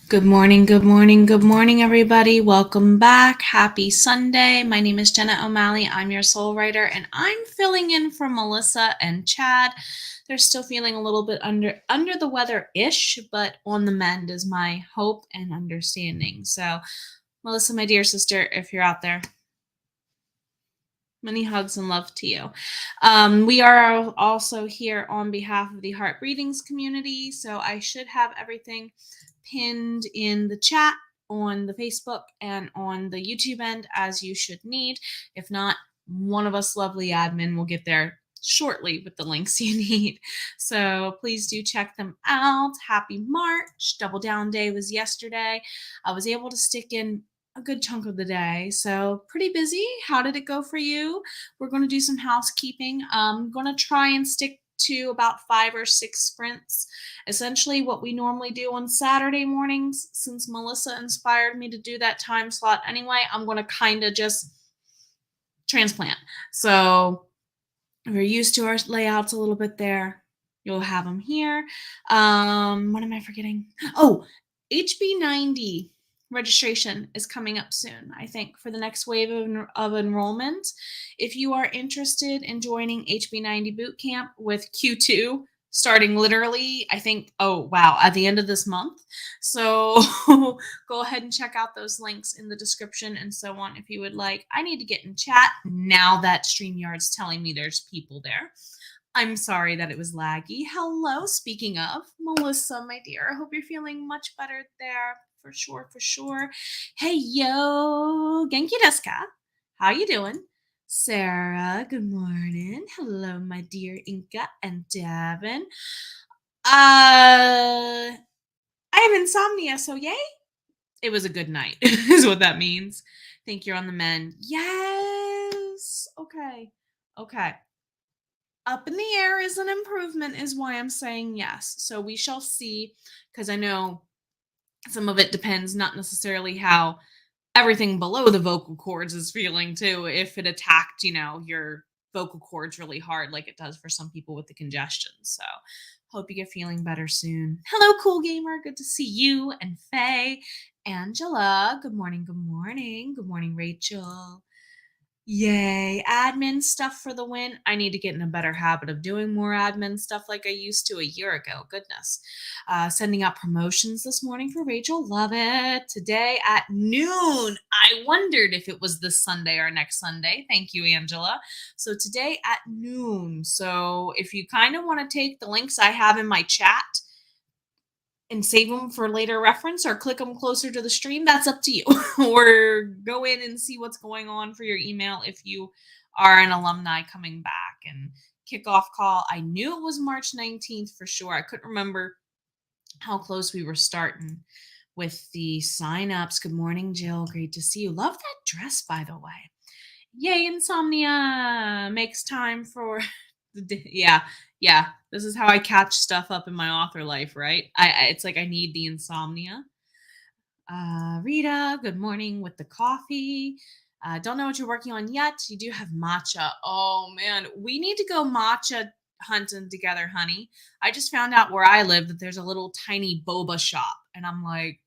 Good morning, good morning, good morning, everybody. Welcome back. Happy Sunday. My name is Jenna O'Malley. I'm your soul writer, and I'm filling in for Melissa and Chad. They're still feeling a little bit under the weather-ish, but on the mend is my hope and understanding. So, Melissa, my dear sister, if you're out there, many hugs and love to you. We are also here on behalf of the Heart Breathings community, so I should have everything pinned in the chat on the Facebook and on the YouTube end as you should need. If not, one of us lovely admin will get there shortly with the links you need. So please do check them out. Happy March. Double Down Day was yesterday. I was able to stick in a good chunk of the day. So pretty busy. How did it go for you? We're going to do some housekeeping. I'm going to try and stick to about 5 or 6 sprints. Essentially what we normally do on Saturday mornings, since Melissa inspired me to do that time slot anyway, I'm going to kind of just transplant. So if you're used to our layouts a little bit there, you'll have them here. What am I forgetting? Oh, HB90 registration is coming up soon, I think, for the next wave of enrollment. If you are interested in joining HB90 Bootcamp with Q2, starting literally, I think, oh, wow, at the end of this month. So go ahead and check out those links in the description and so on if you would like. I need to get in chat now that StreamYard's telling me there's people there. I'm sorry that it was laggy. Hello, speaking of, Melissa, my dear. I hope you're feeling much better there. For sure, for sure. Hey, yo, genki desu ka? How you doing? Sarah, good morning. Hello, my dear Inka and Davin. I have insomnia, so yay. It was a good night, is what that means. Think you're on the mend. Yes. Okay. Okay. Up in the air is an improvement, is why I'm saying yes. So we shall see, because I know some of it depends, not necessarily how everything below the vocal cords is feeling too. If it attacked, your vocal cords really hard, like it does for some people with the congestion. So hope you get feeling better soon. Hello, cool gamer. Good to see you and Faye. Angela, good morning, good morning. Good morning, Rachel. Yay, admin stuff for the win. I need to get in a better habit of doing more admin stuff like I used to a year ago. Goodness. Sending out promotions this morning for Rachel. Love it. Today at noon. I wondered if it was this Sunday or next Sunday. Thank you, Angela. So today at noon. So if you kind of want to take the links I have in my chat and save them for later reference or click them closer to the stream, that's up to you. Or go in and see what's going on for your email if you are an alumni coming back. And kickoff call, I knew it was March 19th for sure. I couldn't remember how close we were starting with the signups. Good morning, Jill. Great to see you. Love that dress, by the way. Yay, insomnia makes time for yeah, yeah. This is how I catch stuff up in my author life, right? It's like I need the insomnia. Rita, good morning with the coffee. Don't know what you're working on yet. You do have matcha. Oh man, we need to go matcha hunting together, honey. I just found out where I live that there's a little tiny boba shop, and I'm like,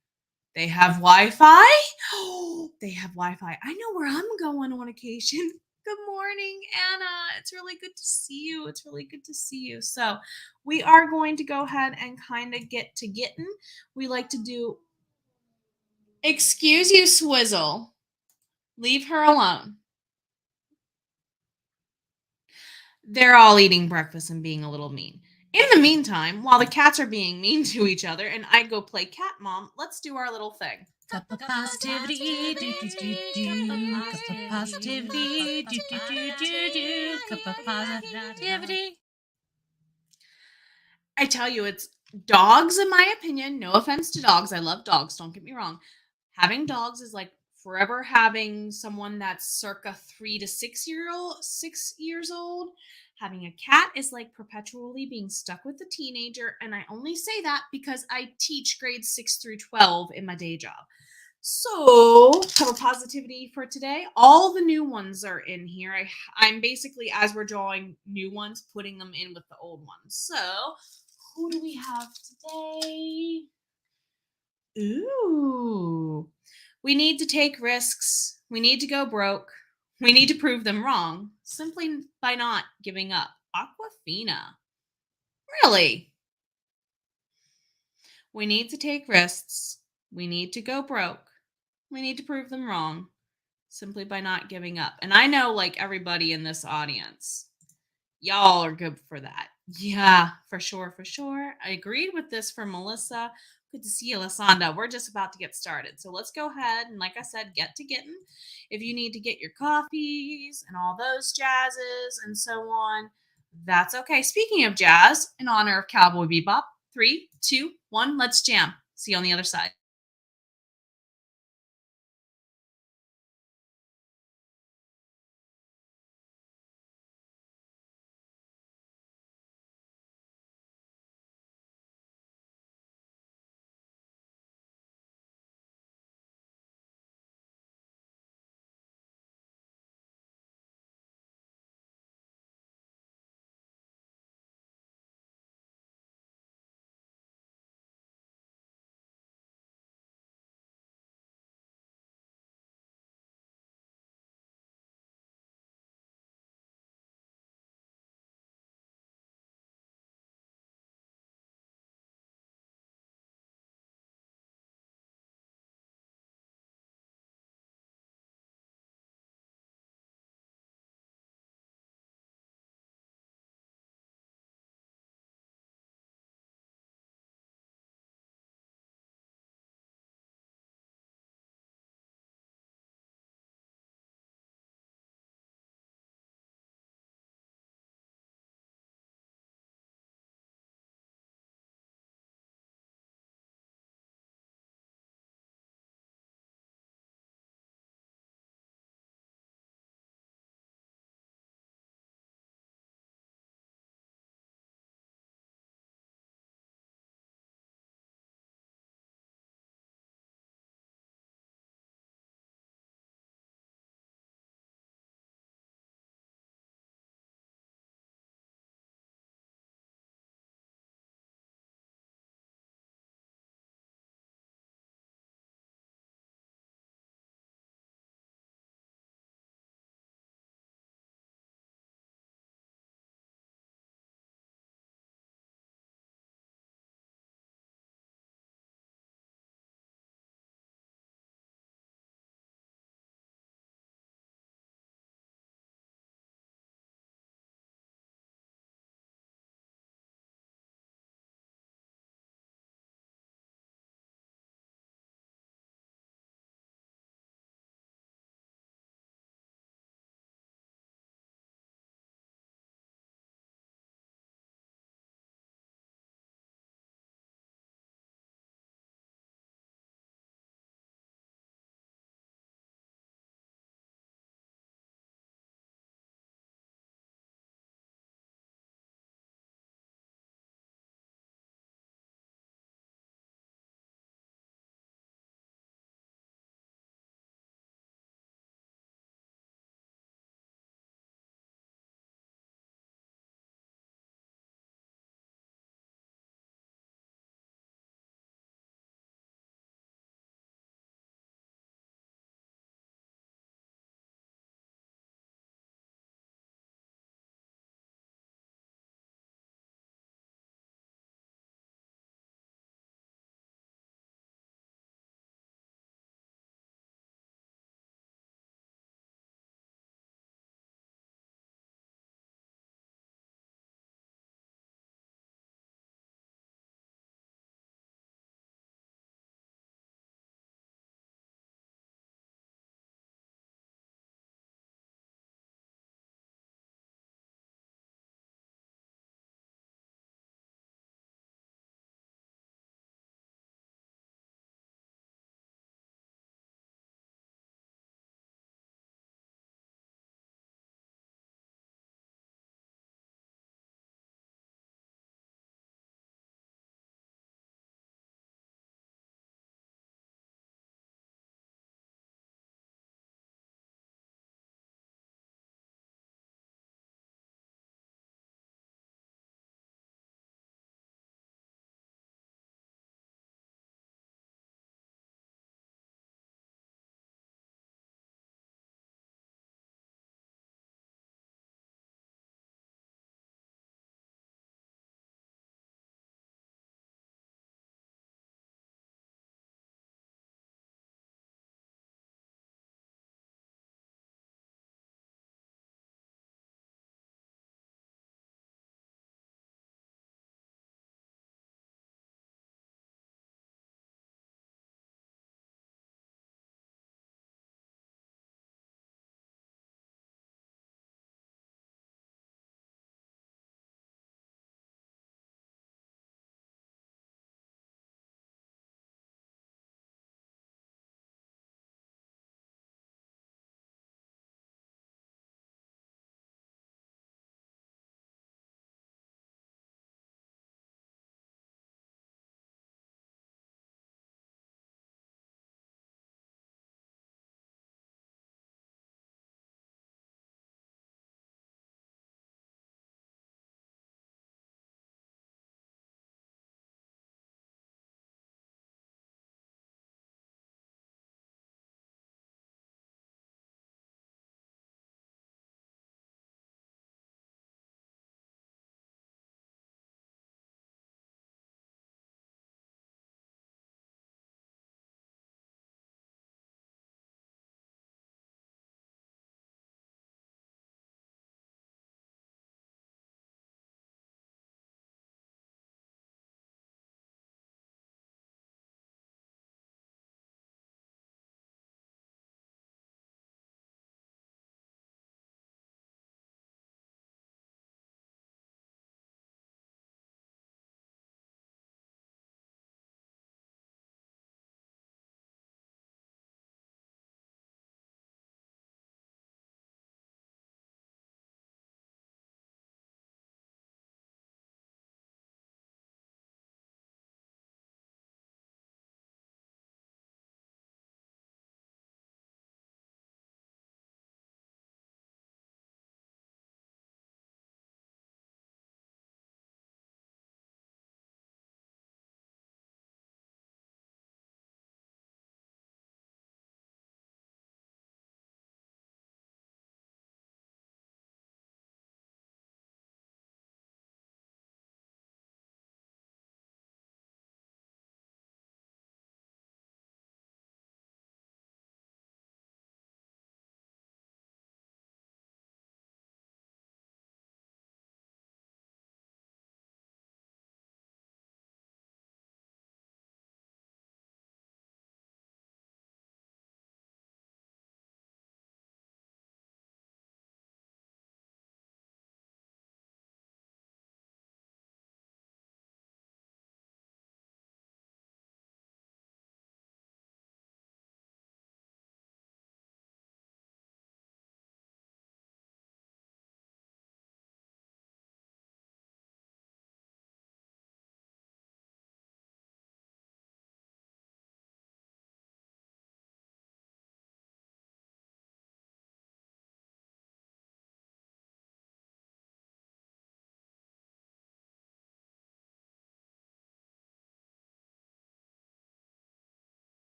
they have Wi-Fi? Oh, they have Wi-Fi. I know where I'm going on occasion. Good morning, Anna. It's really good to see you. It's really good to see you. So we are going to go ahead and kind of get to getting. We like to do, excuse you, Swizzle. Leave her alone. They're all eating breakfast and being a little mean. In the meantime, while the cats are being mean to each other and I go play cat mom, let's do our little thing. Cup of positivity, do do do do. Cup of positivity, do do do do do. Cup of positivity. I tell you, it's dogs, in my opinion. No offense to dogs. I love dogs. Don't get me wrong. Having dogs is like forever having someone that's circa 6 years old. Having a cat is like perpetually being stuck with a teenager. And I only say that because I teach grades 6 through 12 in my day job. So, cup of positivity for today. All the new ones are in here. I'm basically, as we're drawing new ones, putting them in with the old ones. So, who do we have today? Ooh. We need to take risks. We need to go broke. We need to prove them wrong simply by not giving up. Aquafina. Really? We need to take risks. We need to go broke. We need to prove them wrong simply by not giving up. And I know, like, everybody in this audience, y'all are good for that. Yeah, for sure, for sure. I agreed with this for Melissa. Good to see you, Lasanda. We're just about to get started. So let's go ahead and, like I said, get to getting. If you need to get your coffees and all those jazzes and so on, that's okay. Speaking of jazz, in honor of Cowboy Bebop, 3, 2, 1, let's jam. See you on the other side.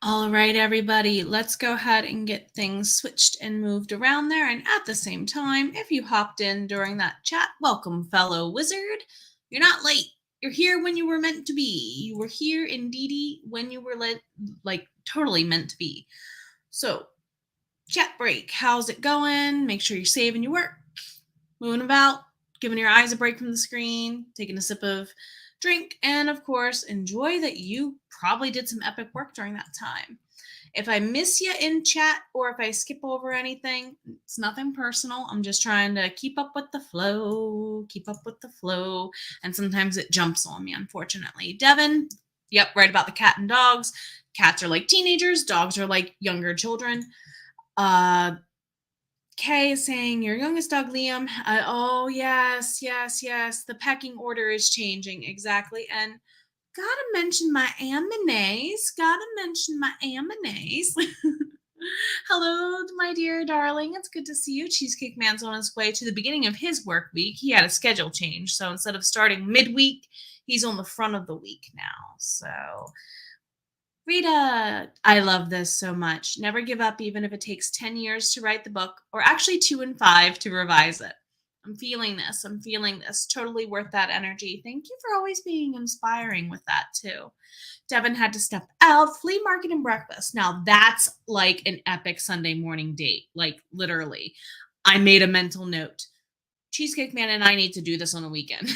All right, everybody, let's go ahead and get things switched and moved around there. And at the same time, if you hopped in during that chat, welcome, fellow wizard. You're not late. You're here when you were meant to be. You were here indeedy when you were like totally meant to be. So, chat break. How's it going? Make sure you're saving your work, moving about, giving your eyes a break from the screen, taking a sip of drink, and of course, enjoy that you probably did some epic work during that time. If I miss you in chat or if I skip over anything, it's nothing personal. I'm just trying to keep up with the flow, keep up with the flow. And sometimes it jumps on me, unfortunately. Devin, yep, right about the cat and dogs. Cats are like teenagers, dogs are like younger children. Uh, Kay is saying, your youngest dog, Liam. Oh, yes, yes, yes. The pecking order is changing. Exactly. And gotta mention my Amanese. Gotta mention my Amanese. Hello, my dear darling. It's good to see you. Cheesecake Man's on his way to the beginning of his work week. He had a schedule change. So instead of starting midweek, he's on the front of the week now. So Rita, I love this so much. Never give up, even if it takes 10 years to write the book, or actually 2 and 5 to revise it. I'm feeling this. I'm feeling this. Totally worth that energy. Thank you for always being inspiring with that, too. Devin had to step out, flea market and breakfast. Now, that's like an epic Sunday morning date. Like, literally. I made a mental note. Cheesecake Man and I need to do this on a weekend.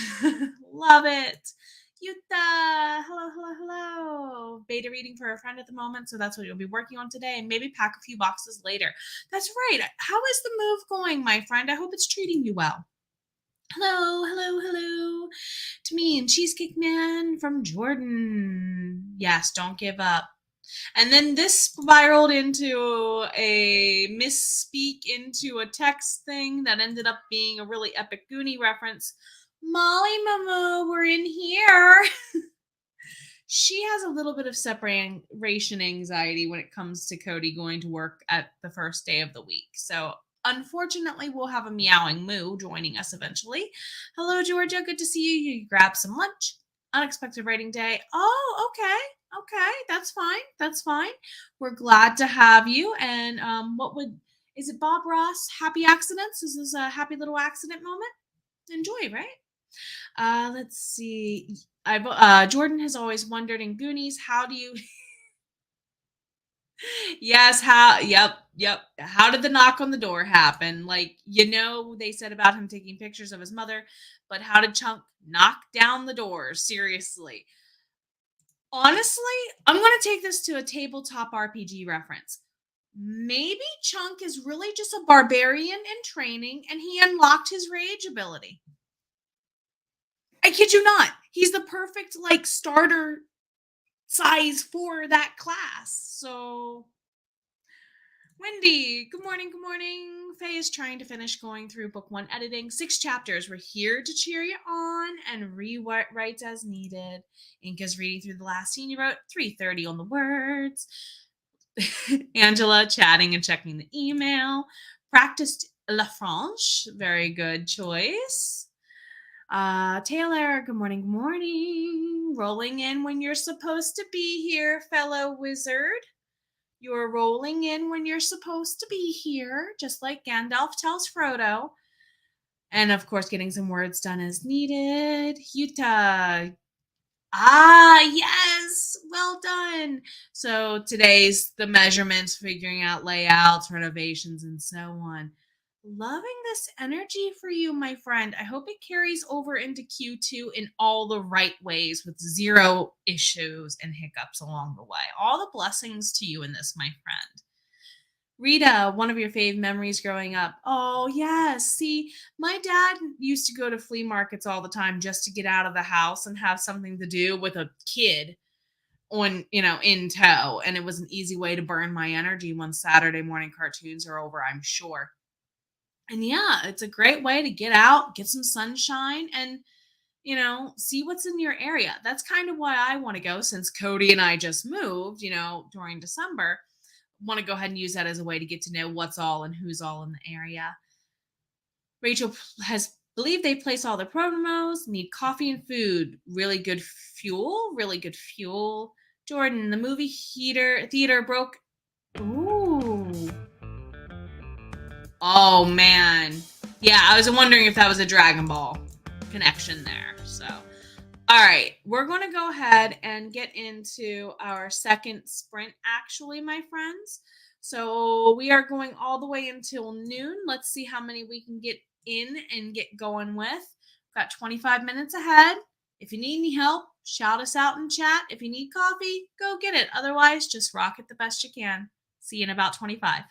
Love it. Yuta, hello, hello, hello. Beta reading for a friend at the moment, so that's what you'll be working on today, and maybe pack a few boxes later. That's right. How is the move going, my friend? I hope it's treating you well. Hello, hello, hello to me and Cheesecake Man from Jordan. Yes, don't give up. And then this spiraled into a misspeak into a text thing that ended up being a really epic Goonie reference. Molly Momo, we're in here. She has a little bit of separation anxiety when it comes to Cody going to work at the first day of the week. So unfortunately, we'll have a meowing moo joining us eventually. Hello, Georgia. Good to see you. You grabbed some lunch. Unexpected writing day. Oh, okay. Okay, that's fine. That's fine. We're glad to have you. And is it Bob Ross? Happy accidents? Is this a happy little accident moment? Enjoy, right? Let's see. Jordan has always wondered in Goonies, how do you Yes, yep. How did the knock on the door happen? Like, they said about him taking pictures of his mother, but how did Chunk knock down the door? Seriously. Honestly, I'm going to take this to a tabletop RPG reference. Maybe Chunk is really just a barbarian in training and he unlocked his rage ability. I kid you not. He's the perfect starter size for that class. So Wendy, good morning, good morning. Faye is trying to finish going through book 1 editing. 6 chapters. We're here to cheer you on and rewrite as needed. Inka's reading through the last scene you wrote. 3:30 on the words. Angela chatting and checking the email. Practiced La Franche. Very good choice. Taylor, good morning, good morning. Rolling in when you're supposed to be here, fellow wizard. You're rolling in when you're supposed to be here, just like Gandalf tells Frodo. And of course, getting some words done as needed. Yuta. Yes. Well done. So today's the measurements, figuring out layouts, renovations, and so on. Loving this energy for you, my friend. I hope it carries over into Q2 in all the right ways with zero issues and hiccups along the way. All the blessings to you in this, my friend. Rita, one of your fave memories growing up. Oh, yes. See, my dad used to go to flea markets all the time just to get out of the house and have something to do with a kid in tow. And it was an easy way to burn my energy when Saturday morning cartoons are over, I'm sure. And yeah, it's a great way to get out, get some sunshine, and see what's in your area. That's kind of why I want to go since Cody and I just moved, during December. Want to go ahead and use that as a way to get to know what's all and who's all in the area. Rachel has believed they place all their promos, need coffee and food, really good fuel. Jordan, the movie theater broke. Ooh. Oh man. Yeah, I was wondering if that was a Dragon Ball connection there. So, all right, we're going to go ahead and get into our second sprint, actually, my friends. So, we are going all the way until noon. Let's see how many we can get in and get going with. We've got 25 minutes ahead. If you need any help, shout us out in chat. If you need coffee, go get it. Otherwise, just rock it the best you can. See you in about 25.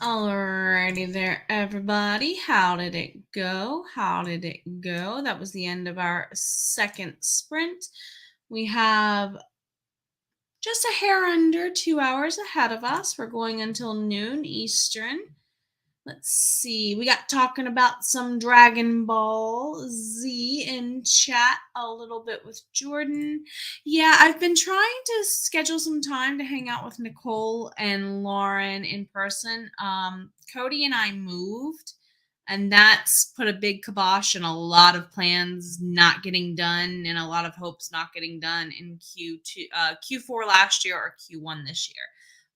Alrighty there, everybody. How did it go? How did it go? That was the end of our second sprint. We have just a hair under 2 hours ahead of us. We're going until noon Eastern. Let's see. We got talking about some Dragon Ball Z in chat a little bit with Jordan. Yeah, I've been trying to schedule some time to hang out with Nicole and Lauren in person. Cody and I moved, and that's put a big kibosh and a lot of plans not getting done and a lot of hopes not getting done in Q4 last year or Q1 this year.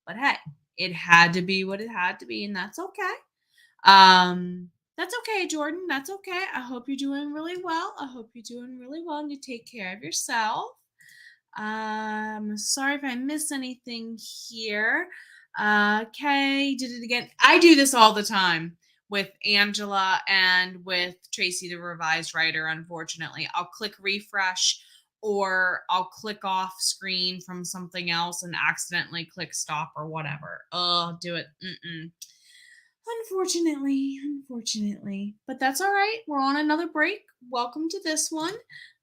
But hey, it had to be what it had to be, and that's okay. That's okay, Jordan. That's okay. I hope you're doing really well. I hope you're doing really well and you take care of yourself. Sorry if I miss anything here. Okay, did it again. I do this all the time with Angela and with Tracy, the revised writer, unfortunately. I'll click refresh or I'll click off screen from something else and accidentally click stop or whatever. Oh, do it. Unfortunately. But that's all right. We're on another break. Welcome to this one.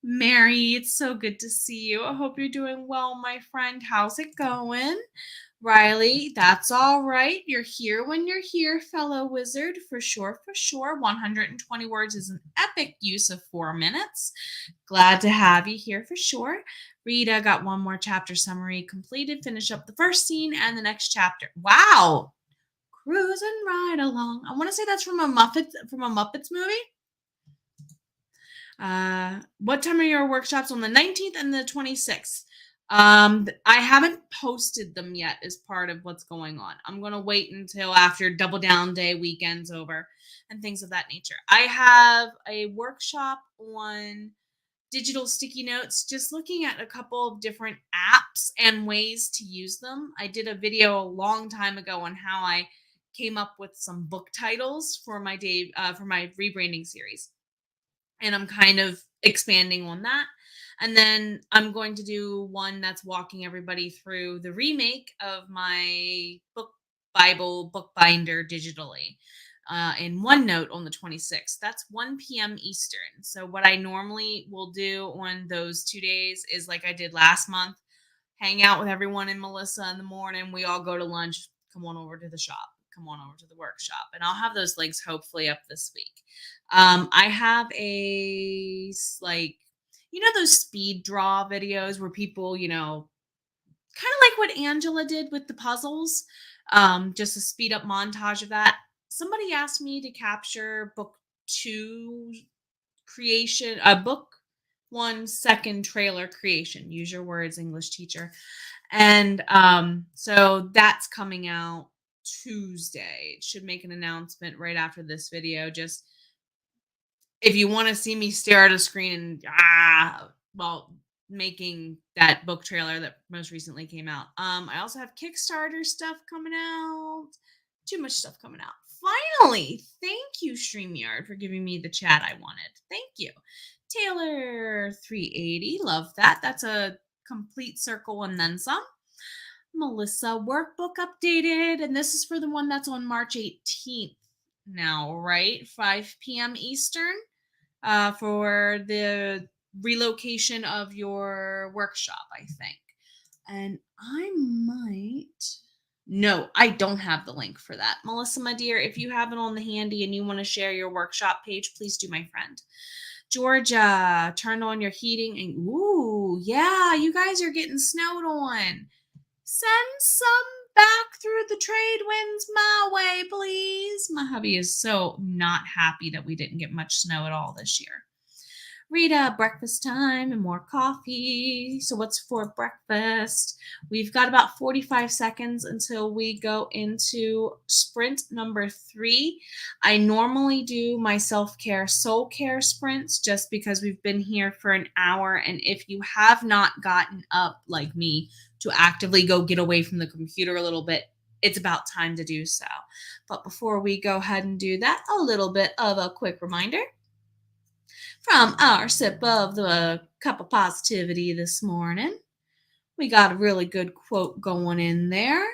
Mary, it's so good to see you. I hope you're doing well, my friend. How's it going? Riley, that's all right. You're here when you're here, fellow wizard. For sure. 120 words is an epic use of 4 minutes. Glad to have you here for sure. Rita got one more chapter summary completed. Finish up the first scene and the next chapter. Wow. Cruising right along. I want to say that's from a Muppets movie. What time are your workshops? On the 19th and the 26th. I haven't posted them yet as part of what's going on. I'm going to wait until after Double Down Day weekend's over and things of that nature. I have a workshop on digital sticky notes, just looking at a couple of different apps and ways to use them. I did a video a long time ago on how I came up with some book titles for my rebranding series, and I'm kind of expanding on that. And then I'm going to do one that's walking everybody through the remake of my Bible bookbinder digitally in OneNote on the 26th. That's 1 p.m. Eastern. So what I normally will do on those 2 days is like I did last month, hang out with everyone and Melissa in the morning. We all go to lunch. Come on over to the shop. Come on over to the workshop. And I'll have those links hopefully up this week. I have a, like, those speed draw videos where people, kind of like what Angela did with the puzzles, just a speed up montage of that. Somebody asked me to capture book 2 creation, book 1 second trailer creation. Use your words, English teacher. And so that's coming out Tuesday. It should make an announcement right after this video. Just if you want to see me stare at a screen and making that book trailer that most recently came out. I also have Kickstarter stuff coming out. Too much stuff coming out. Finally, thank you, StreamYard, for giving me the chat I wanted. Thank you. Taylor 380, love that. That's a complete circle and then some. Melissa, workbook updated, and this is for the one that's on March 18th now, right? 5 p.m. Eastern for the relocation of your workshop, I think. And I might... No, I don't have the link for that. Melissa, my dear, if you have it on the handy and you want to share your workshop page, please do, my friend. Georgia, turn on your heating and ooh, yeah, you guys are getting snowed on. Send some back through the trade winds my way, please. My hubby is so not happy that we didn't get much snow at all this year. Rita, breakfast time and more coffee. So what's for breakfast? We've got about 45 seconds until we go into sprint number 3. I normally do my self-care, soul care sprints just because we've been here for an hour. And if you have not gotten up like me to actively go get away from the computer a little bit, it's about time to do so. But before we go ahead and do that, a little bit of a quick reminder from our sip of the cup of positivity this morning. We got a really good quote going in there.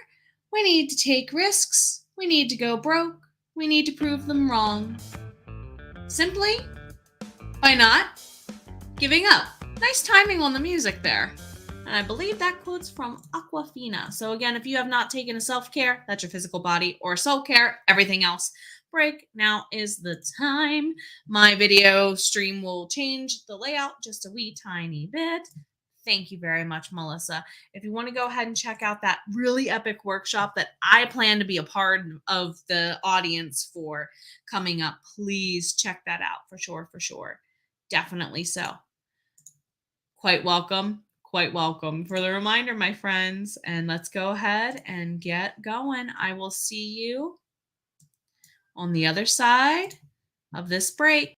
We need to take risks. We need to go broke. We need to prove them wrong. Simply by not giving up. Nice timing on the music there. And I believe that quote's from Aquafina. So again, if you have not taken a self-care, that's your physical body, or soul-care, everything else, break. Now is the time. My video stream will change the layout just a wee tiny bit. Thank you very much, Melissa. If you want to go ahead and check out that really epic workshop that I plan to be a part of the audience for coming up, please check that out for sure, for sure. Definitely so. Quite welcome. Quite welcome for the reminder, my friends. And let's go ahead and get going. I will see you on the other side of this break.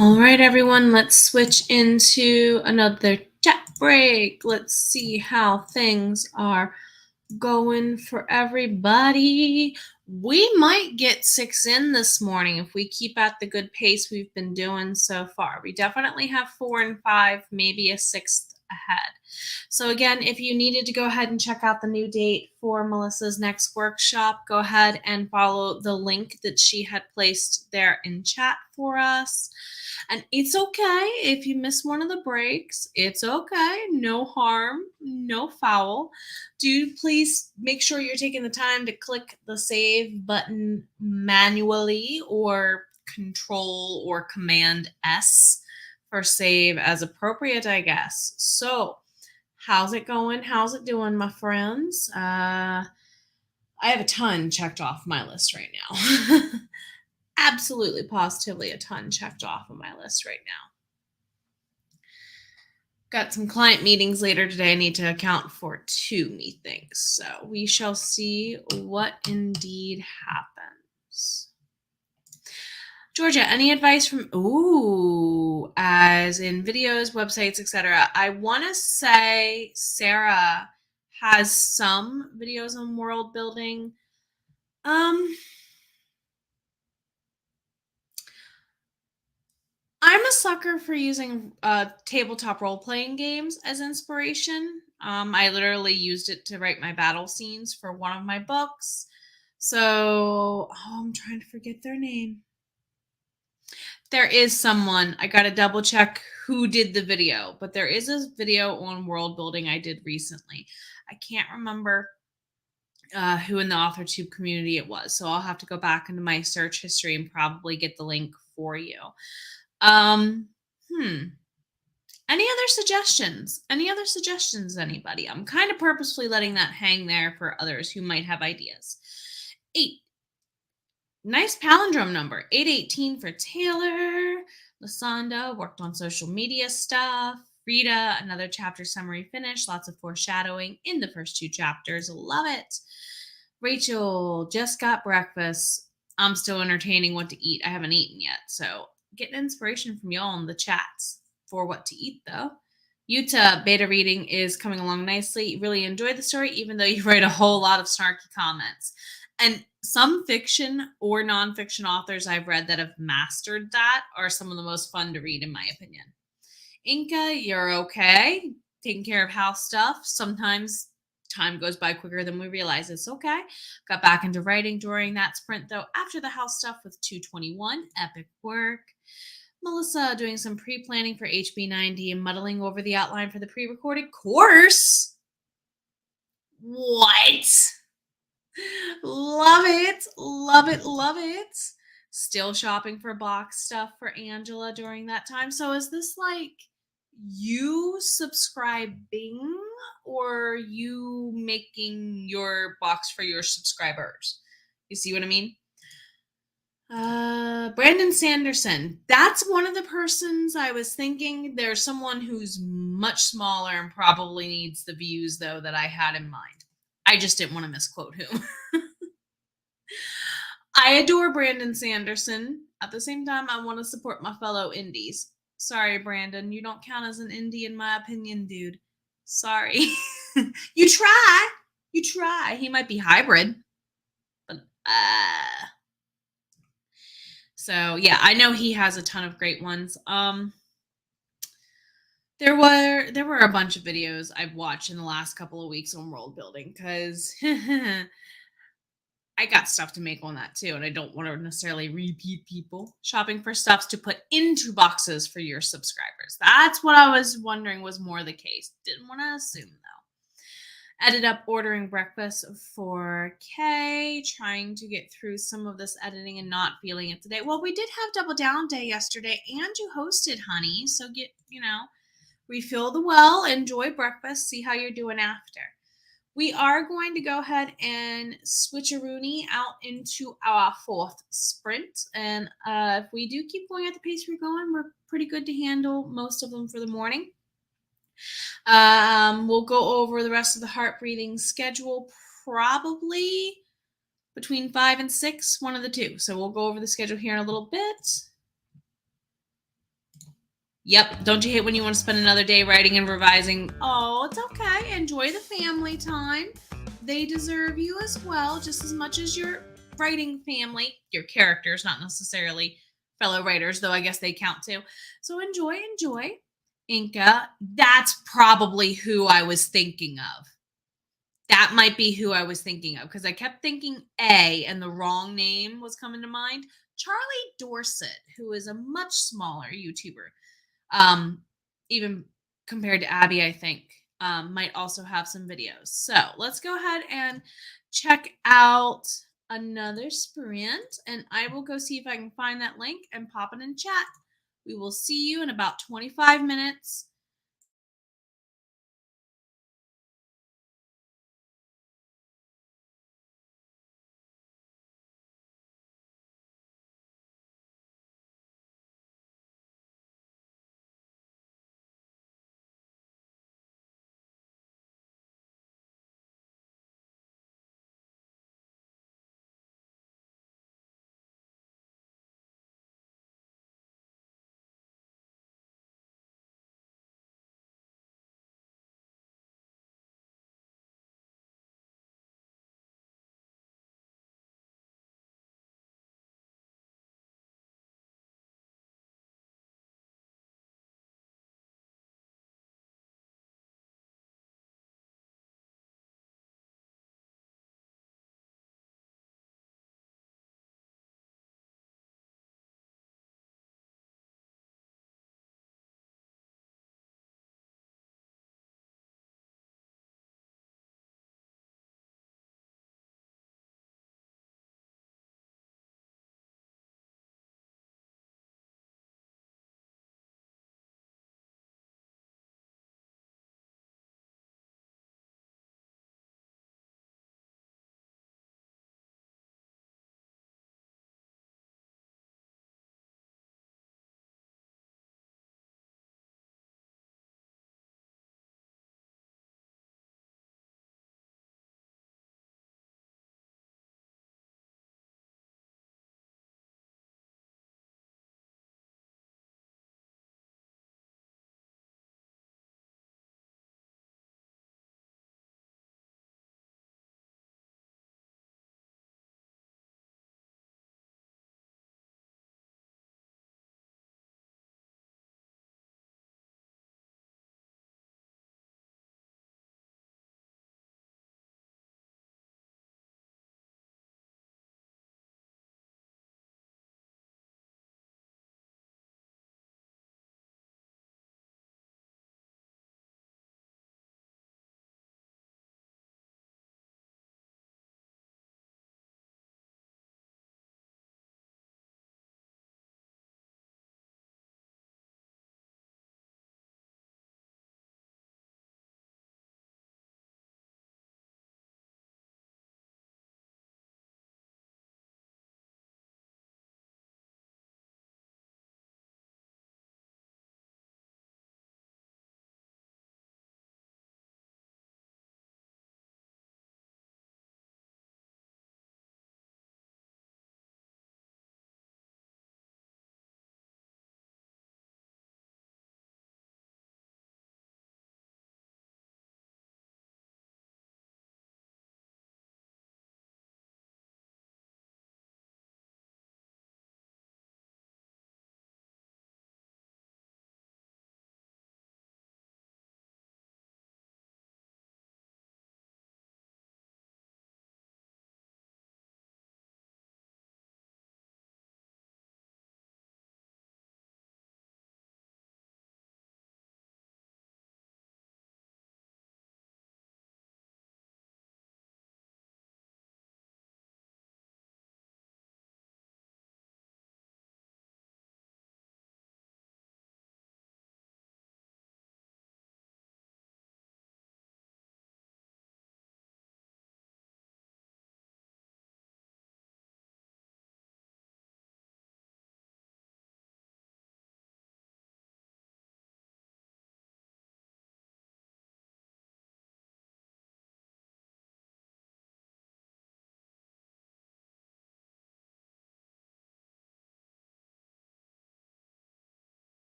All right, everyone, let's switch into another chat break. Let's see how things are going for everybody. We might get 6 in this morning if we keep at the good pace we've been doing so far. We definitely have 4 and 5, maybe a 6th ahead. So again, if you needed to go ahead and check out the new date for Melissa's next workshop, go ahead and follow the link that she had placed there in chat for us. And it's okay if you miss one of the breaks. It's okay. No harm, no foul. Do please make sure you're taking the time to click the save button manually, or control or command S for save as appropriate, I guess. So, how's it going? How's it doing, my friends? I have a ton checked off my list right now. Absolutely, positively a ton checked off on my list right now. Got some client meetings later today. I need to account for 2 meetings. So we shall see what indeed happens. Georgia, any advice from, as in videos, websites, etc.? I want to say Sarah has some videos on world building. I'm a sucker for using tabletop role-playing games as inspiration. I literally used it to write my battle scenes for one of my books. So, I'm trying to forget their name. There is someone, I got to double check who did the video, but there is a video on world building I did recently. I can't remember who in the AuthorTube community it was. So I'll have to go back into my search history and probably get the link for you. Any other suggestions? Any other suggestions, anybody? I'm kind of purposefully letting that hang there for others who might have ideas. 8. Nice palindrome number. 818 for Taylor. Lasanda worked on social media stuff. Rita, another chapter summary finish. Lots of foreshadowing in the first 2 chapters. Love it. Rachel just got breakfast. I'm still entertaining what to eat. I haven't eaten yet. So getting inspiration from y'all in the chats for what to eat, though. Utah beta reading is coming along nicely. Really enjoyed the story, even though you write a whole lot of snarky comments. And some fiction or nonfiction authors I've read that have mastered that are some of the most fun to read, in my opinion. Inca, you're okay. Taking care of house stuff. Sometimes time goes by quicker than we realize. It's okay. Got back into writing during that sprint, though, after the house stuff with 221. Epic work. Melissa doing some pre-planning for HB90 and muddling over the outline for the pre-recorded course. What? Love it. Love it. Love it. Still shopping for box stuff for Angela during that time. So is this like you subscribing or you making your box for your subscribers? You see what I mean? Brandon Sanderson. That's one of the persons I was thinking. There's someone who's much smaller and probably needs the views, though, that I had in mind. I just didn't want to misquote him. I adore Brandon Sanderson. At the same time, I want to support my fellow indies. Sorry, Brandon. You don't count as an indie in my opinion, dude. Sorry. You try. You try. He might be hybrid. But, So yeah, I know he has a ton of great ones. There were a bunch of videos I've watched in the last couple of weeks on world building because I got stuff to make on that too, and I don't want to necessarily repeat people. Shopping for stuffs to put into boxes for your subscribers. That's what I was wondering was more the case. Didn't want to assume though. Ended up ordering breakfast for Kay, trying to get through some of this editing and not feeling it today. Well, we did have Double Down Day yesterday, and you hosted, honey. So get, refill the well, enjoy breakfast, see how you're doing after. We are going to go ahead and switcheroony out into our 4th sprint. And if we do keep going at the pace we're going, we're pretty good to handle most of them for the morning. We'll go over the rest of the heart breathing schedule probably between 5 and 6, one of the two. So we'll go over the schedule here in a little bit. Yep. Don't you hate when you want to spend another day writing and revising? Oh, it's okay. Enjoy the family time. They deserve you as well, just as much as your writing family, your characters, not necessarily fellow writers, though I guess they count too. So enjoy. Inca, that's probably who I was thinking of. That might be who I was thinking of because I kept thinking A and the wrong name was coming to mind. Charlie Dorset, who is a much smaller YouTuber, um, even compared to Abby, I think, might also have some videos. So let's go ahead and check out another sprint, and I will go see if I can find that link and pop it in chat. We will see you in about 25 minutes.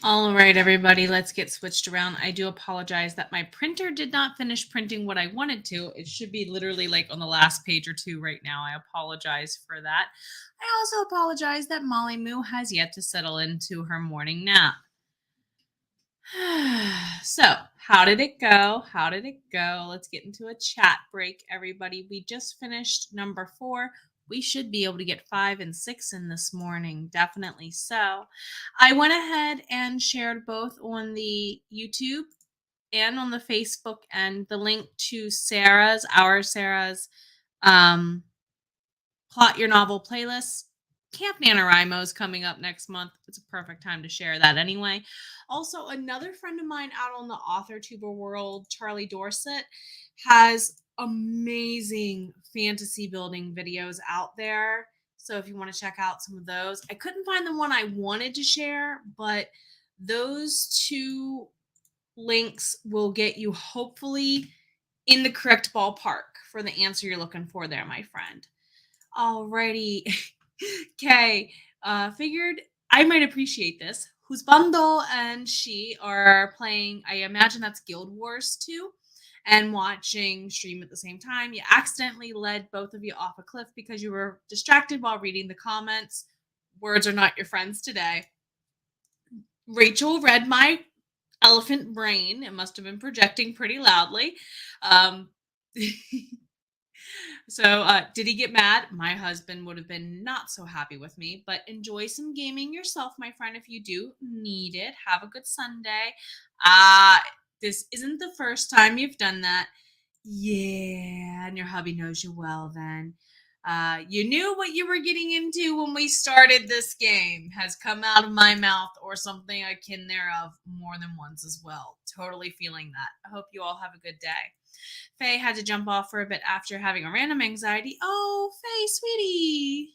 All right, everybody, let's get switched around. I do apologize that my printer did not finish printing what I wanted to. It should be literally like on the last page or two right now. I apologize for that. I also apologize that Molly Moo has yet to settle into her morning nap. So, how did it go? How did it go? Let's get into a chat break, everybody. We just finished number 4. We should be able to get 5 and 6 in this morning. Definitely so. I went ahead and shared both on the YouTube and on the Facebook and the link to Sarah's Plot Your Novel playlist. Camp NaNoWriMo is coming up next month. It's a perfect time to share that anyway. Also, another friend of mine out on the AuthorTuber world, Charlie Dorset, has amazing fantasy building videos out there. So if you want to check out some of those, I couldn't find the one I wanted to share, but those 2 links will get you hopefully in the correct ballpark for the answer you're looking for there, my friend. Alrighty. Okay. Figured I might appreciate this. Whose Bundle and she are playing, I imagine that's Guild Wars 2, and watching stream at the same time. You accidentally led both of you off a cliff because you were distracted while reading the comments. Words are not your friends today. Rachel read my elephant brain. It must have been projecting pretty loudly. Um, So, did he get mad? My husband would have been not so happy with me, but enjoy some gaming yourself, my friend, if you do need it. Have a good Sunday. This isn't the first time you've done that. Yeah, and your hubby knows you well then. You knew what you were getting into when we started this game has come out of my mouth or something akin thereof more than once as well. Totally feeling that. I hope you all have a good day. Faye had to jump off for a bit after having a random anxiety. Oh, Faye, sweetie.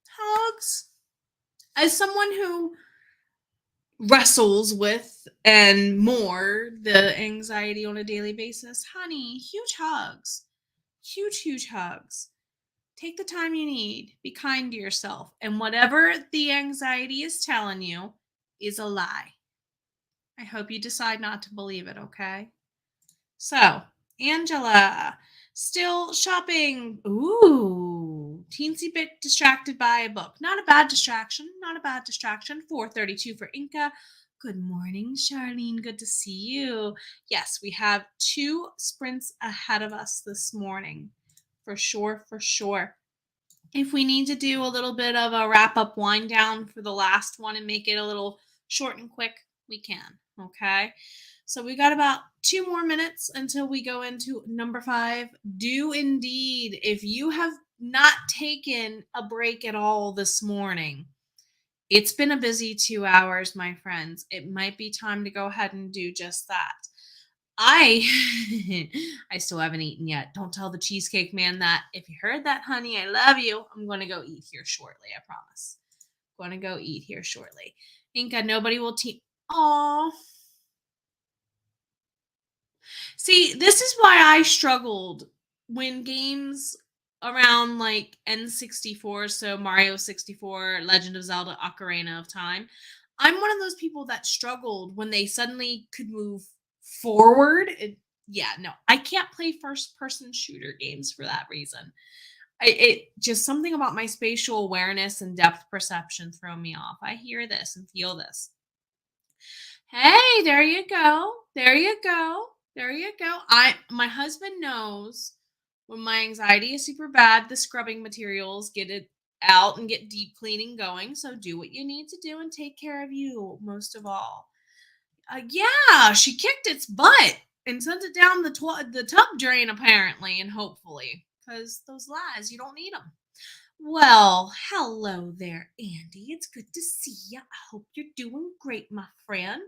Hugs. As someone who wrestles with and more the anxiety on a daily basis, honey, huge hugs. Huge, huge hugs. Take the time you need. Be kind to yourself. And whatever the anxiety is telling you is a lie. I hope you decide not to believe it, okay? So, Angela, still shopping. Ooh, teensy bit distracted by a book. Not a bad distraction. Not a bad distraction. 4:32 for Inca. Good morning, Charlene. Good to see you. Yes, we have 2 sprints ahead of us this morning. For sure, for sure. If we need to do a little bit of a wrap up wind down for the last one and make it a little short and quick, we can. Okay. So we got about 2 more minutes until we go into number 5. Do indeed, if you have not taken a break at all this morning, it's been a busy 2 hours, my friends. It might be time to go ahead and do just that. I I still haven't eaten yet. Don't tell the cheesecake man that. If you heard that, honey, I love you. I'm going to go eat here shortly, I promise. Going to go eat here shortly. Inca, nobody will teach. Aw. See, this is why I struggled when games around like N64, so Mario 64, Legend of Zelda, Ocarina of Time. I'm one of those people that struggled when they suddenly could move forward. Yeah, no, I can't play first person shooter games for that reason. It just something about my spatial awareness and depth perception throw me off. I hear this and feel this. Hey, there you go. There you go. There you go. My husband knows when my anxiety is super bad, the scrubbing materials get it out and get deep cleaning going. So do what you need to do and take care of you most of all. Yeah, she kicked its butt and sent it down the tub drain apparently and hopefully because those lies you don't need them. Well, hello there, Andy. It's good to see you. I hope you're doing great, my friend.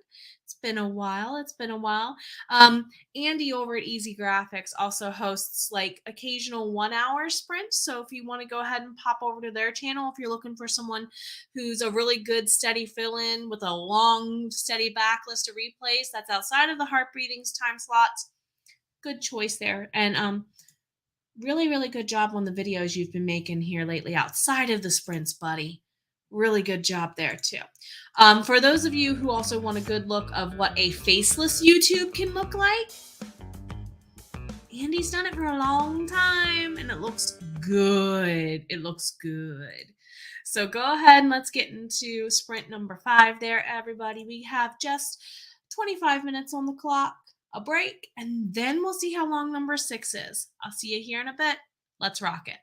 It's been a while. It's been a while. Andy over at Easy Graphics also hosts like occasional 1 hour sprints. So if you want to go ahead and pop over to their channel, if you're looking for someone who's a really good steady fill in with a long, steady backlist of replays that's outside of the heart breathings time slots, good choice there. And really, really good job on the videos you've been making here lately outside of the sprints, buddy. Really good job there, too. For those of you who also want a good look of what a faceless YouTube can look like, Andy's done it for a long time and it looks good. It looks good. So go ahead and let's get into sprint number 5 there, everybody. We have just 25 minutes on the clock, a break, and then we'll see how long number 6 is. I'll see you here in a bit. Let's rock it.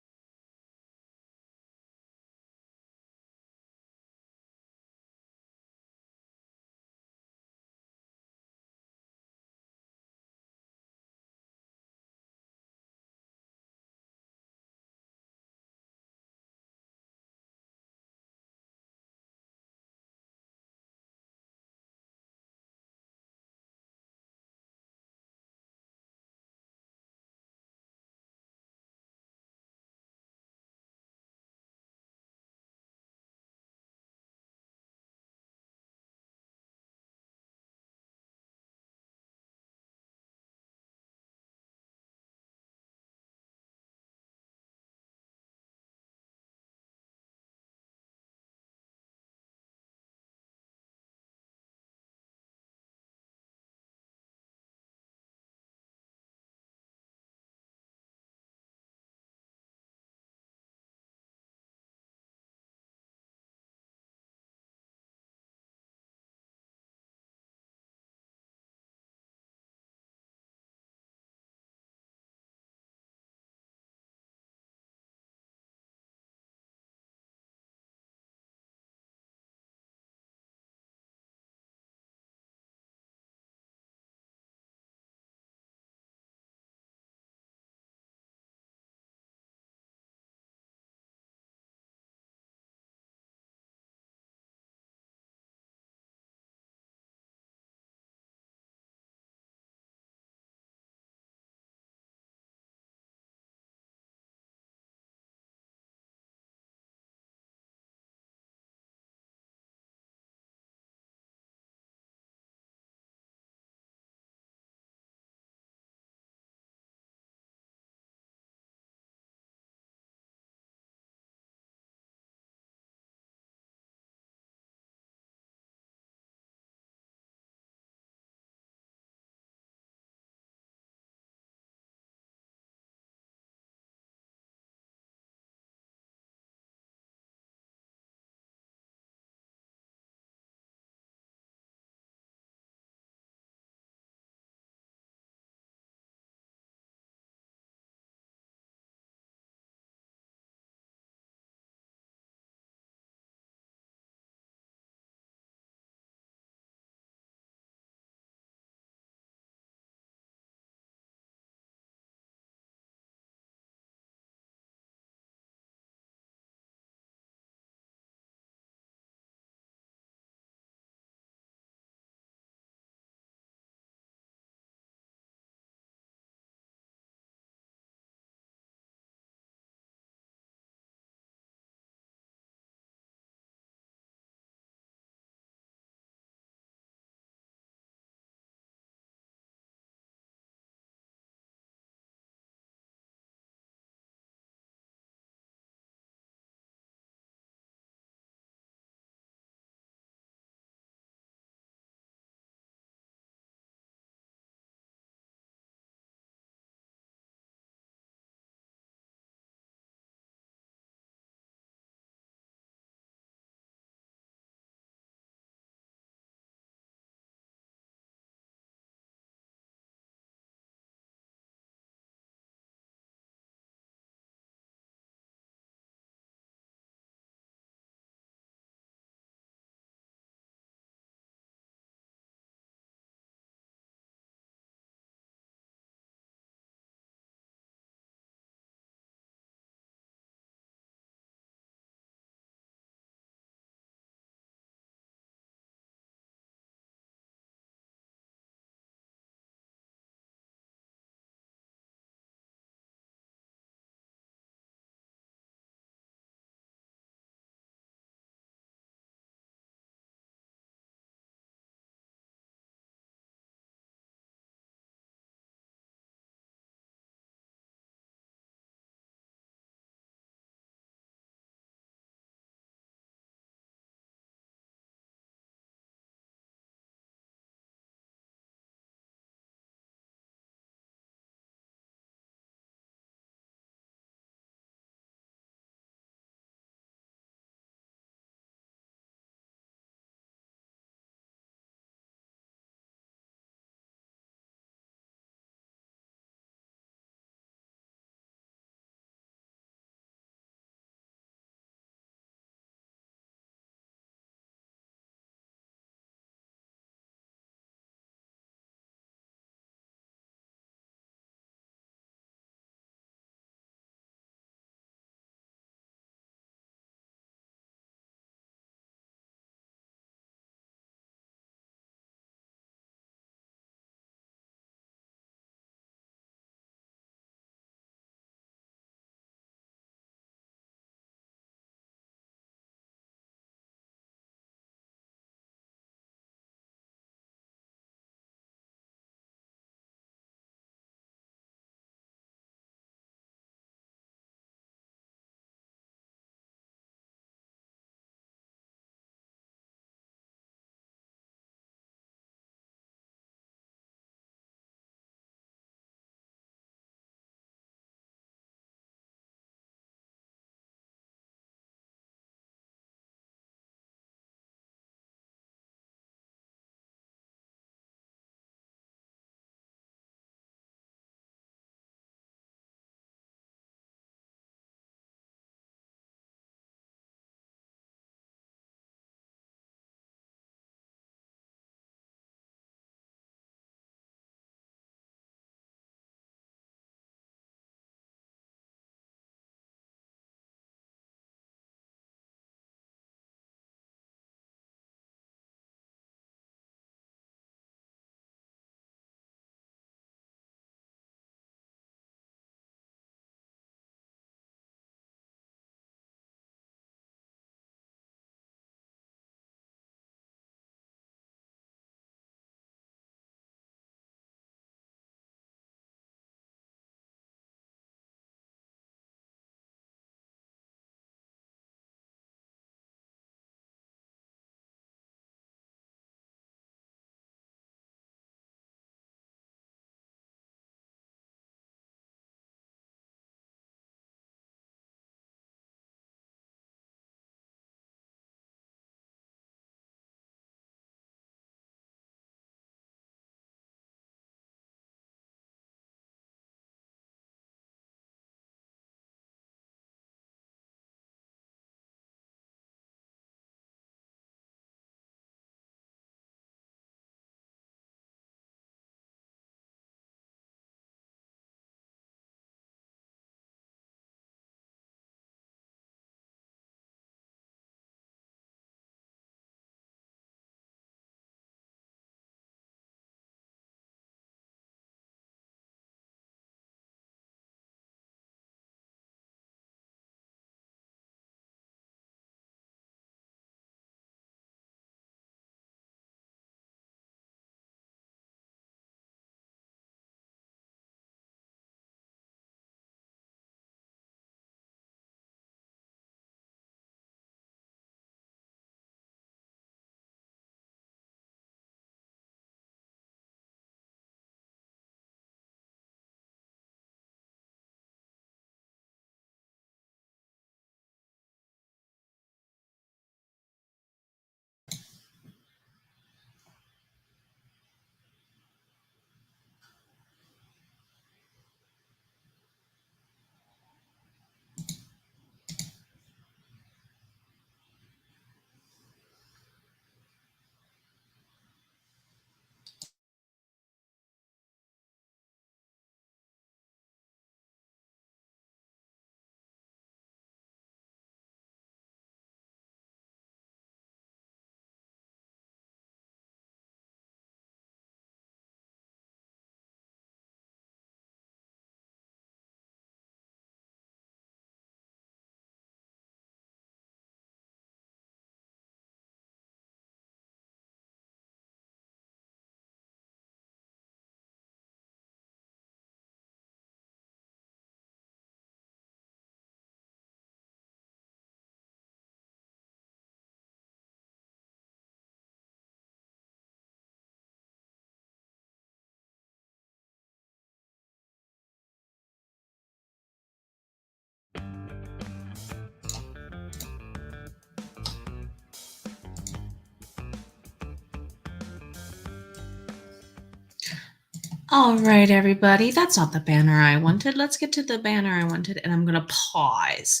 All right, everybody. That's not the banner I wanted. Let's get to the banner I wanted, and I'm going to pause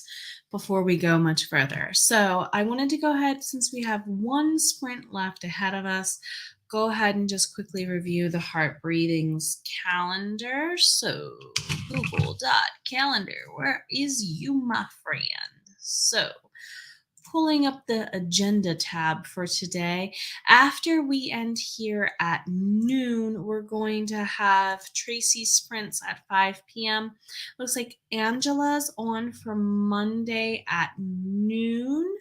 before we go much further. So I wanted to go ahead, since we have one sprint left ahead of us, go ahead and just quickly review the Heart Breathings calendar. So Google.calendar, where is you, my friend? So pulling up the agenda tab for today. After we end here at noon, we're going to have Tracy's sprints at 5 p.m. Looks like Angela's on for Monday at noon.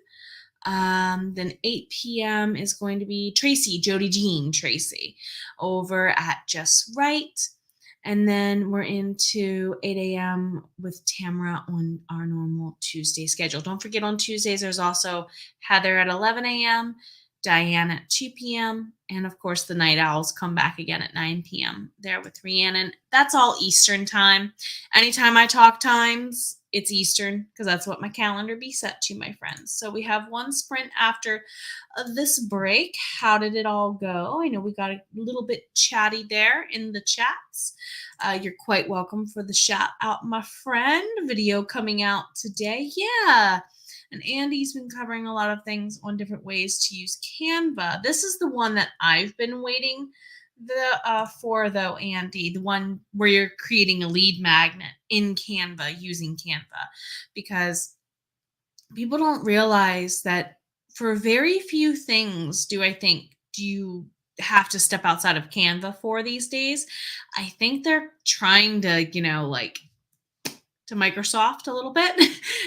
Then 8 p.m. is going to be Tracy, Jody Jean Tracy, over at Just Right. And then we're into 8 a.m. with Tamara on our normal Tuesday schedule. Don't forget, on Tuesdays, there's also Heather at 11 a.m., Diane at 2 p.m., and of course, the Night Owls come back again at 9 p.m. there with Rhiannon. That's all Eastern time. Anytime I talk times, it's Eastern, because that's what my calendar be set to, my friends. So we have one sprint after this break. How did it all go? I know we got a little bit chatty there in the chats. You're quite welcome for the shout out, my friend. Video coming out today. Yeah. And Andy's been covering a lot of things on different ways to use Canva. This is the one that I've been waiting for, though, Andy, the one where you're creating a lead magnet in Canva using Canva, because people don't realize that for very few things do you have to step outside of Canva for these days. I think they're trying to, to Microsoft a little bit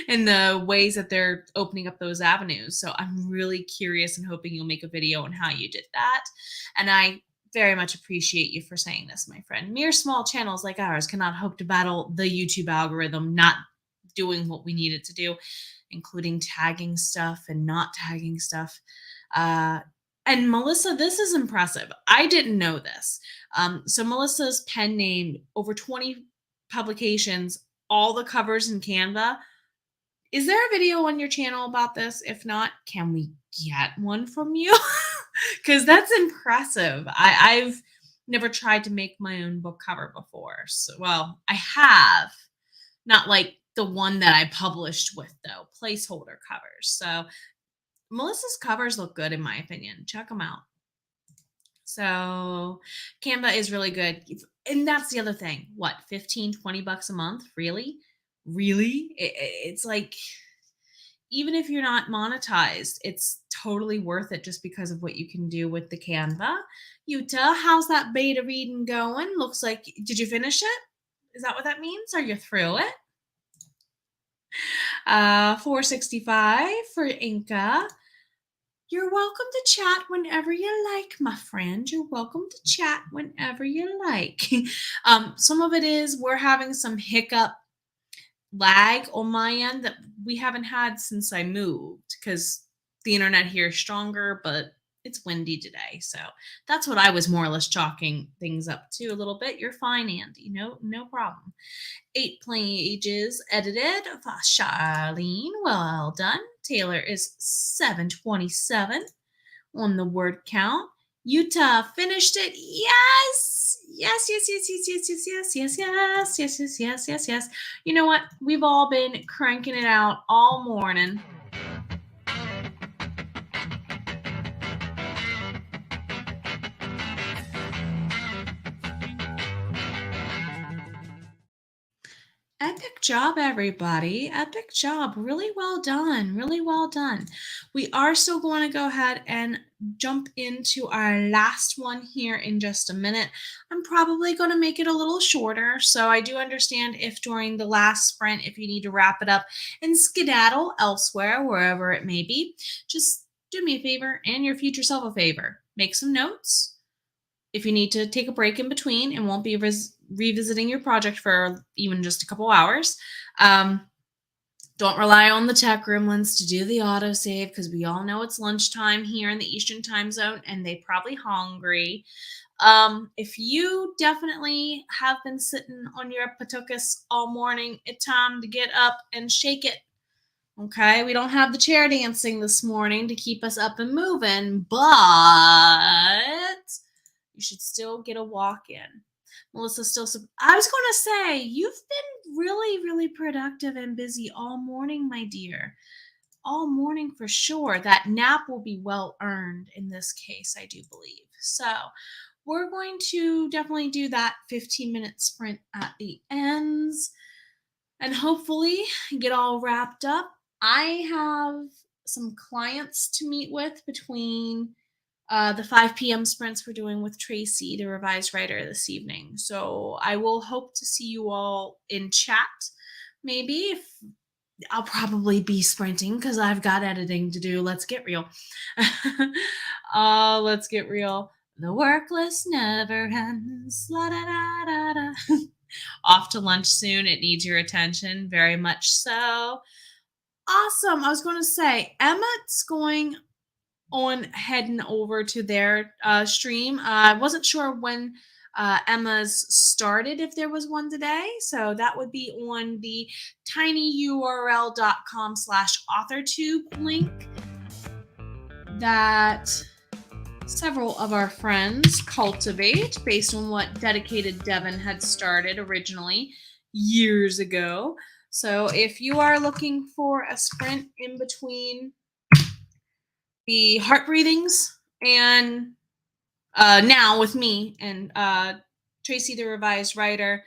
in the ways that they're opening up those avenues. So I'm really curious and hoping you'll make a video on how you did that. And I very much appreciate you for saying this, my friend. Mere small channels like ours cannot hope to battle the YouTube algorithm not doing what we need it to do, including tagging stuff and not tagging stuff. And Melissa, this is impressive. I didn't know this. So Melissa's pen name, over 20 publications, all the covers in Canva. Is there a video on your channel about this? If not, can we get one from you? Because that's impressive. I've never tried to make my own book cover before. So, well, I have. Not like the one that I published with, though. Placeholder covers. So Melissa's covers look good, in my opinion. Check them out. So Canva is really good. And that's the other thing. What, 15, 20 bucks a month? Really? Really? It's like, even if you're not monetized, it's totally worth it just because of what you can do with the Canva. Utah, how's that beta reading going? Looks like, did you finish it? Is that what that means? Are you through it? 465 for Inca. You're welcome to chat whenever you like, my friend. You're welcome to chat whenever you like. Some of it is we're having some hiccup lag on my end that we haven't had since I moved, because the internet here is stronger, but it's windy today. So that's what I was more or less chalking things up to a little bit. You're fine, Andy. No problem. 8 pages edited by Charlene. Well done. Taylor is 727 on the word count. Utah finished it. Yes. Yes, yes, yes, yes, yes, yes, yes, yes, yes, yes, yes, yes, yes, yes. You know what? We've all been cranking it out all morning. Epic job, everybody. Epic job. Really well done. Really well done. We are still going to go ahead and jump into our last one here in just a minute. I'm probably going to make it a little shorter. So I do understand if during the last sprint, if you need to wrap it up and skedaddle elsewhere, wherever it may be, just do me a favor and your future self a favor. Make some notes. If you need to take a break in between and won't be revisiting your project for even just a couple hours, don't rely on the tech gremlins to do the autosave, because we all know it's lunchtime here in the Eastern time zone and they probably hungry. If you definitely have been sitting on your patukas all morning, it's time to get up and shake it. Okay, we don't have the chair dancing this morning to keep us up and moving, but you should still get a walk in. Melissa still. I was going to say, you've been really, really productive and busy all morning, my dear. All morning for sure. That nap will be well earned in this case, I do believe. So, we're going to definitely do that 15-minute sprint at the ends and hopefully get all wrapped up. I have some clients to meet with between the 5 p.m. sprints we're doing with Tracy, the revised writer, this evening. So I will hope to see you all in chat. Maybe if I'll probably be sprinting because I've got editing to do. Let's get real. Let's get real. The work list never ends. La da da da da. Off to lunch soon. It needs your attention, very much so. Awesome. I was going to say, Emmett's going on heading over to their stream. I wasn't sure when Emma's started, if there was one today. So that would be on the tinyurl.com/authortube link that several of our friends cultivate based on what Dedicated Devon had started originally years ago. So if you are looking for a sprint in between the heart breathings and now with me and Tracy, the revised writer,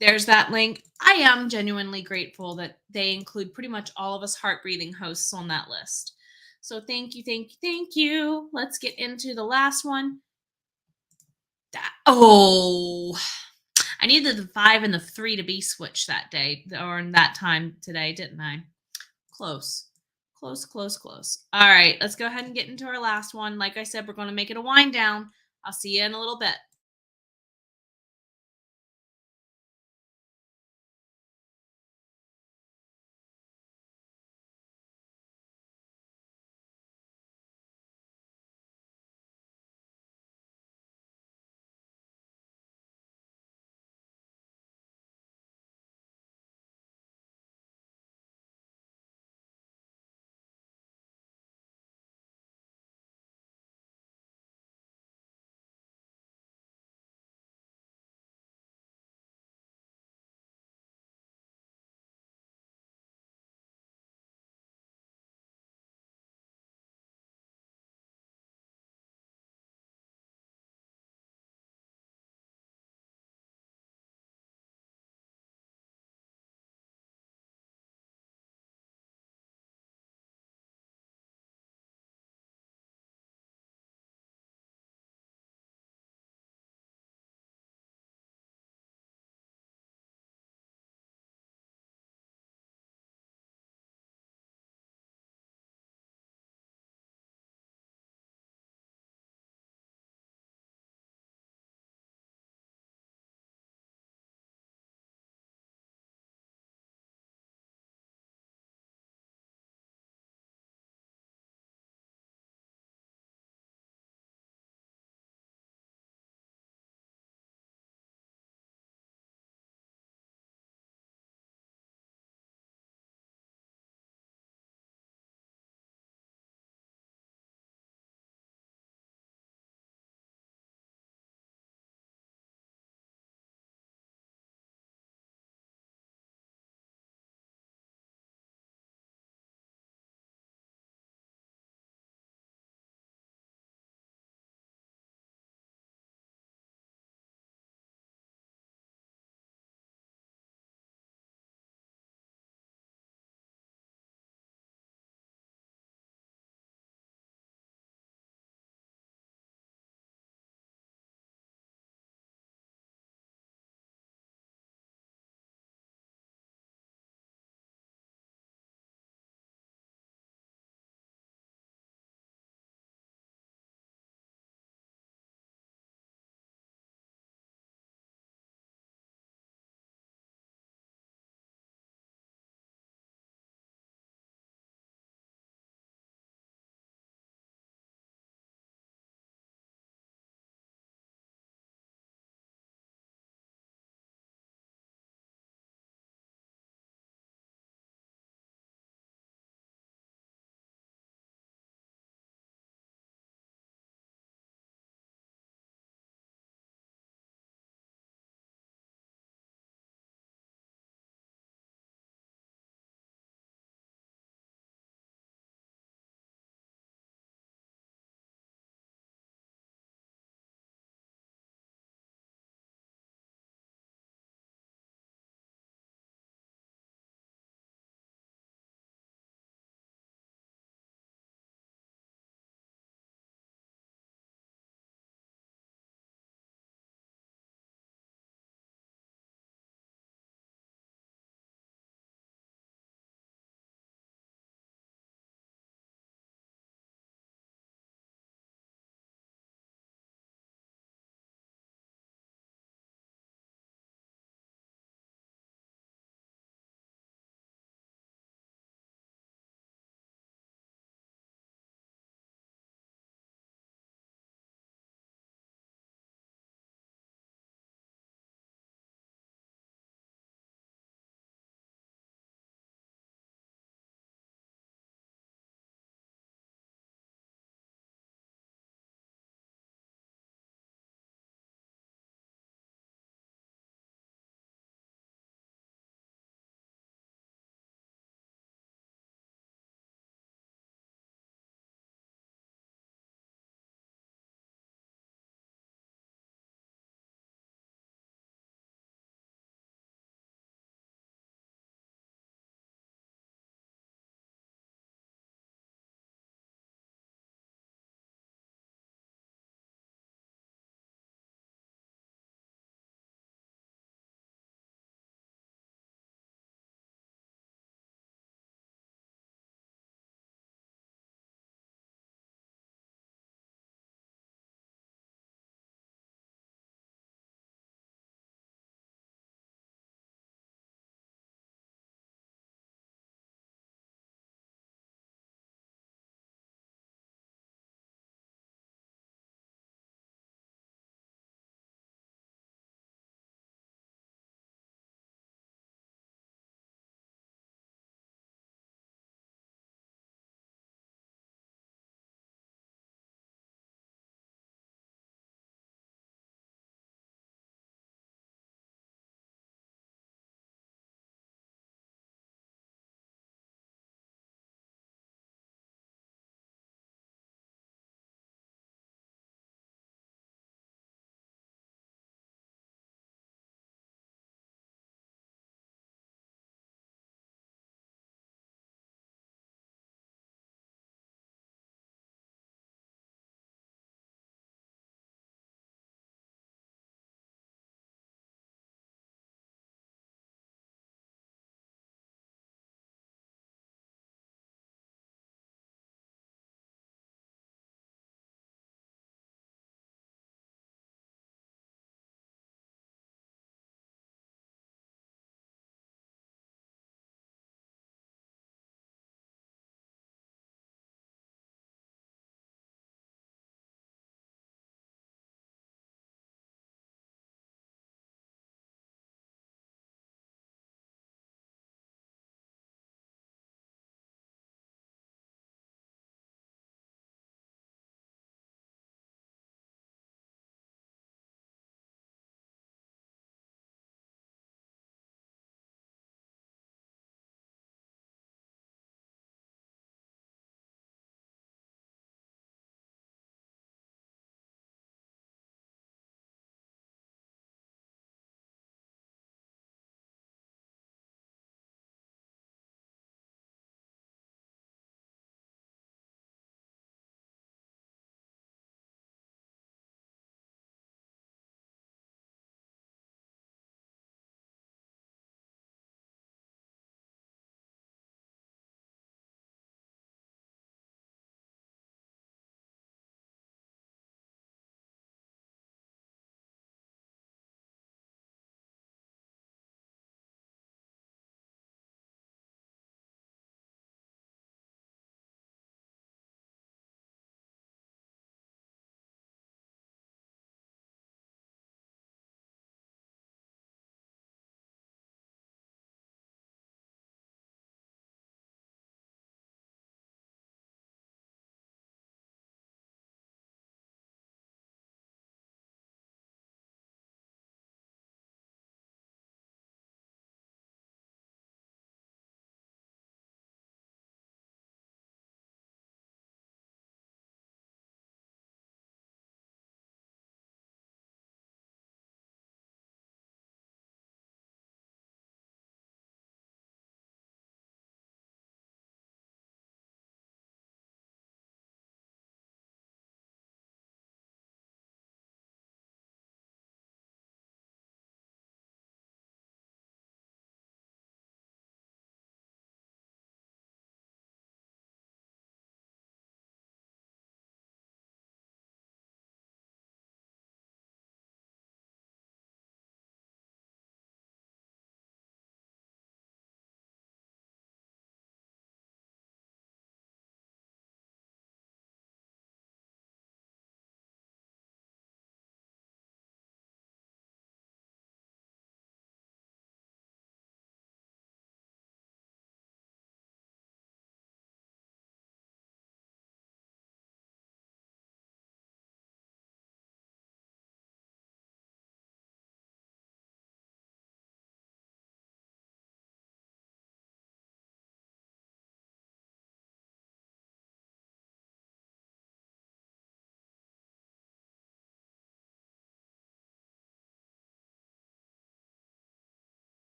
there's that link. I am genuinely grateful that they include pretty much all of us heart breathing hosts on that list. So thank you, thank you, thank you. Let's get into the last one. I needed the 5 and the 3 to be switched that day or in that time today, didn't I? Close. Close. All right, let's go ahead and get into our last one. Like I said, we're going to make it a wind down. I'll see you in a little bit.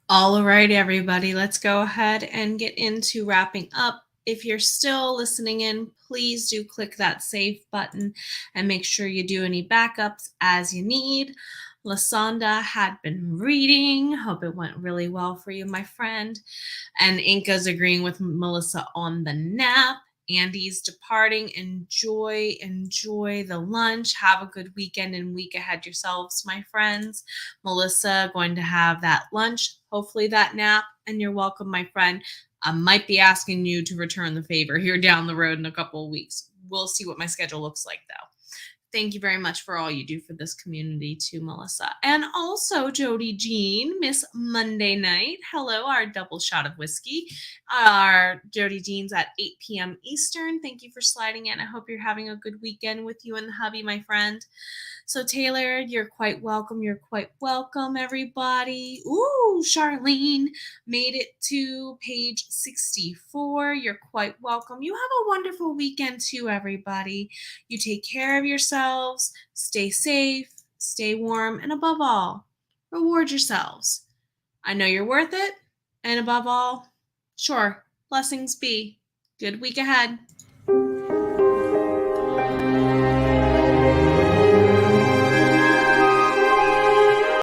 All right, everybody, let's go ahead and get into wrapping up. If you're still listening in, please do click that save button and make sure you do any backups as you need. Lasanda had been reading. Hope it went really well for you, my friend. And Inca's agreeing with Melissa on the nap. Andy's departing. Enjoy the lunch. Have a good weekend and week ahead yourselves, my friends. Melissa going to have that lunch, hopefully that nap, and you're welcome, my friend. I might be asking you to return the favor here down the road in a couple of weeks. We'll see what my schedule looks like, though. Thank you very much for all you do for this community too, Melissa. And also Jody Jean, Miss Monday Night. Hello, our double shot of whiskey. Our Jody Jean's at 8 p.m. Eastern. Thank you for sliding in. I hope you're having a good weekend with you and the hubby, my friend. So Taylor, you're quite welcome. You're quite welcome, everybody. Ooh, Charlene made it to page 64. You're quite welcome. You have a wonderful weekend too, everybody. You take care of yourselves, stay safe, stay warm, and above all, reward yourselves. I know you're worth it, and above all, sure, blessings be. Good week ahead.